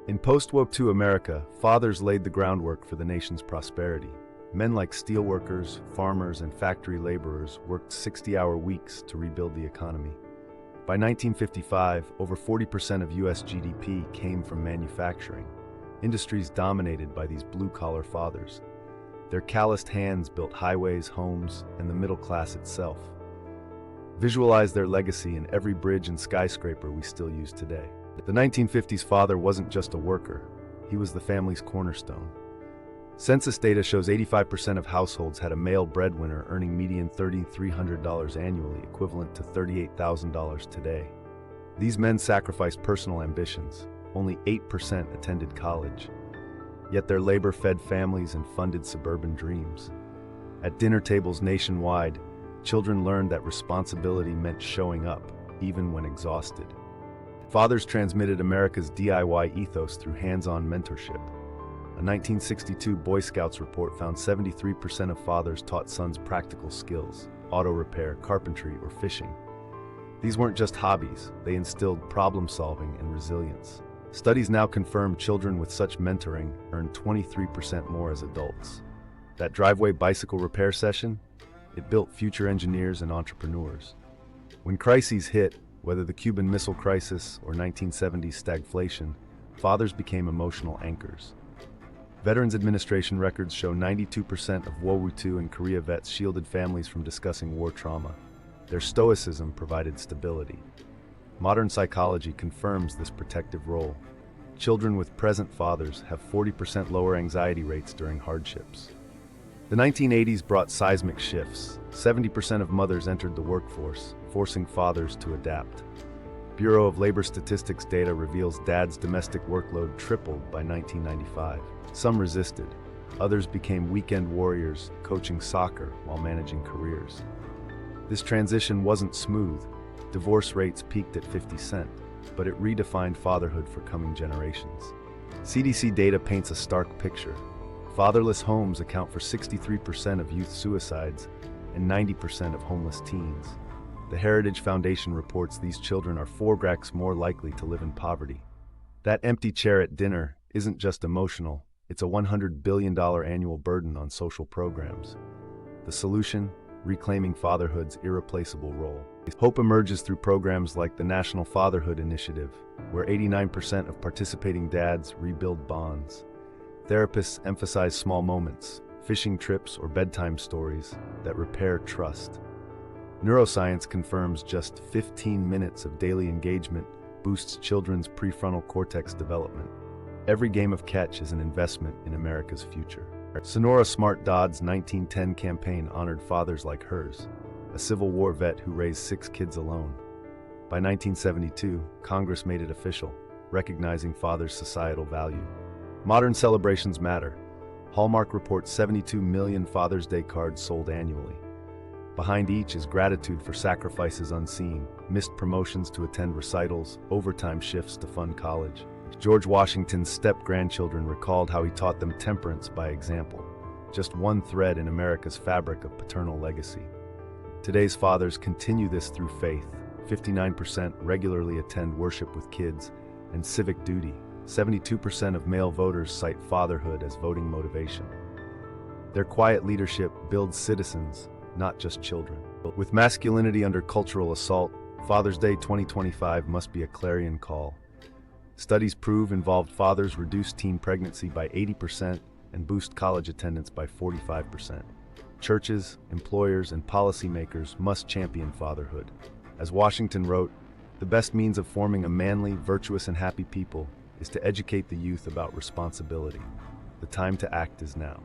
In post-World II America, fathers laid the groundwork for the nation's prosperity. Men like steelworkers, farmers, and factory laborers worked 60-hour weeks to rebuild the economy. By 1955, over 40% of U.S. GDP came from manufacturing, industries dominated by these blue-collar fathers. Their calloused hands built highways, homes, and the middle class itself. Visualize their legacy in every bridge and skyscraper we still use today. The 1950s father wasn't just a worker, he was the family's cornerstone. Census data shows 85% of households had a male breadwinner earning median $3,300 annually, equivalent to $38,000 today. These men sacrificed personal ambitions. Only 8% attended college. Yet their labor fed families and funded suburban dreams. At dinner tables nationwide, children learned that responsibility meant showing up, even when exhausted. Fathers transmitted America's DIY ethos through hands-on mentorship. A 1962 Boy Scouts report found 73% of fathers taught sons practical skills, auto repair, carpentry, or fishing. These weren't just hobbies, they instilled problem-solving and resilience. Studies now confirm children with such mentoring earn 23% more as adults. That driveway bicycle repair session? It built future engineers and entrepreneurs. When crises hit, whether the Cuban Missile Crisis or 1970s stagflation, fathers became emotional anchors. Veterans Administration records show 92% of World War II and Korea vets shielded families from discussing war trauma. Their stoicism provided stability. Modern psychology confirms this protective role. Children with present fathers have 40% lower anxiety rates during hardships. The 1980s brought seismic shifts. 70% of mothers entered the workforce, forcing fathers to adapt. Bureau of Labor Statistics data reveals dads' domestic workload tripled by 1995. Some resisted. Others became weekend warriors, coaching soccer while managing careers. This transition wasn't smooth. Divorce rates peaked at 50%, but it redefined fatherhood for coming generations. CDC data paints a stark picture. Fatherless homes account for 63% of youth suicides and 90% of homeless teens. The Heritage Foundation reports these children are 4x more likely to live in poverty. That empty chair at dinner isn't just emotional, it's a $100 billion annual burden on social programs. The solution? Reclaiming fatherhood's irreplaceable role. Hope emerges through programs like the National Fatherhood Initiative, where 89% of participating dads rebuild bonds. Therapists emphasize small moments, fishing trips or bedtime stories that repair trust. Neuroscience confirms just 15 minutes of daily engagement boosts children's prefrontal cortex development. Every game of catch is an investment in America's future. Sonora Smart Dodd's 1910 campaign honored fathers like hers, a Civil War vet who raised 6 kids alone. By 1972, Congress made it official, recognizing fathers' societal value. Modern celebrations matter. Hallmark reports 72 million Father's Day cards sold annually. Behind each is gratitude for sacrifices unseen, missed promotions to attend recitals, overtime shifts to fund college. George Washington's step-grandchildren recalled how he taught them temperance by example, just one thread in America's fabric of paternal legacy. Today's fathers continue this through faith. 59% regularly attend worship with kids, and civic duty. 72% of male voters cite fatherhood as voting motivation. Their quiet leadership builds citizens, not just children. With masculinity under cultural assault, Father's Day 2025 must be a clarion call. Studies prove involved fathers reduce teen pregnancy by 80% and boost college attendance by 45%. Churches, employers, and policymakers must champion fatherhood. As Washington wrote, the best means of forming a manly, virtuous, and happy people is to educate the youth about responsibility. The time to act is now.